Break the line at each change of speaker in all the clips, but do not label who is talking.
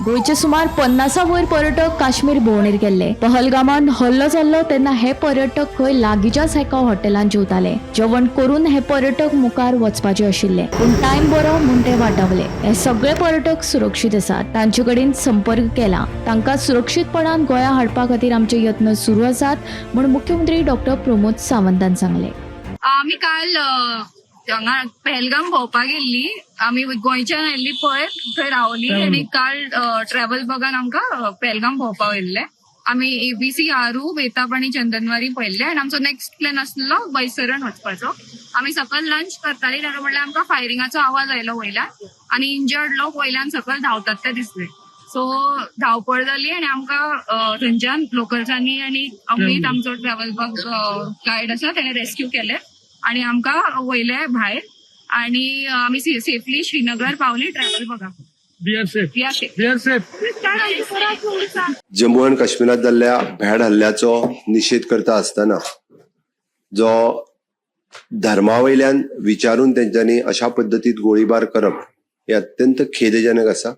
गोयचे सुमार 50 वयर पर्यटक काश्मीर भोंवडेर गेल्ले. पहलगामान हल्लो जाल्लो तेन्ना हे पर्यटक खंय लागींच्याच एका हॉटेलांत जेवताले. जेवण करून हे पर्यटक मुखार वचपाचे आशिल्ले, पूण टायम बरो म्हूण ते वाटावले. हे सगळे पर्यटक सुरक्षीत आसात. तांचे कडेन संपर्क केला. तांकां सुरक्षीतपणान गोंया हाडपा खातीर आमचे यत्न सुरू आसात म्हूण मुख्यमंत्री डॉ. प्रमोद सावंतान सांगले.
आम्ही काल हांगा पहलगाम भोंवपाक गेल्ली. आम्ही गोंयच्यान आयिल्ली पळय, थंय रावली आनी काल ट्रॅव्हल बगान आमकां पहलगाम भोंवपाक व्हेल्ले. आमी ABC, आरू, बेताब आनी चंदनवारी पळयल्ले आनी आमचो नेक्स्ट प्लॅन आसलो बैसरण वचपाचो. आमी सकयल लंच करताली तेन्ना म्हणल्यार आमकां फायरिंगाचो आवाज आयलो वयल्यान आनी इंजर्ड लोक वयल्यान सकयल धांवतात ते दिसले. सो धांवपळ जाली आनी आमकां थंयच्यान लोकल्सांनी आनी अमीत आमचो ट्रॅव्हल बग गायड आसा तेणे रेस्क्यू केले आनी आमकां वयले भायर आनी आमी सेफली श्रीनगर पावली ट्रॅव्हल बगाक.
जम्मू आनी काश्मीरात जाल्ल्या भ्याड हल्ल्याचो निशेध करता आसतना जो धर्मावयल्यान विचारून तेंच्यांनी अशा पद्दतीत गोळीबार करप हे अत्यंत खेदजनक आसा.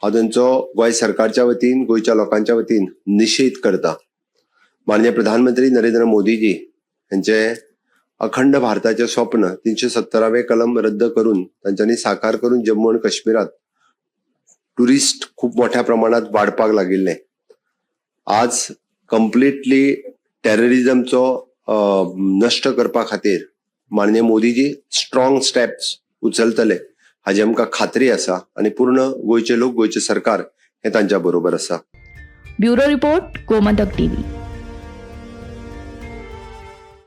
हांव तांचो गोंय सरकारच्या वतीन गोंयच्या लोकांच्या वतीन निशेध करता. माननीय प्रधानमंत्री नरेंद्र मोदीजी यांचे अखंड भारताचे स्वप्न 370वें कलम रद्द करून तांच्यांनी साकार करून जम्मू आणि काश्मीरात टुरिस्ट खूप मोठ्या प्रमाणात वाडपाक लागिल्ले. आज कम्प्लिटली टेररिझमचो नष्ट करपा खातीर माननीय मोदीजी स्ट्रॉंग स्टेप्स उचलतले हाची आमकां खात्री आसा आनी पूर्ण गोंयचे लोक, गोंयचे सरकार हे तांच्या बरोबर आसा.
Bureau report, Gomantak TV.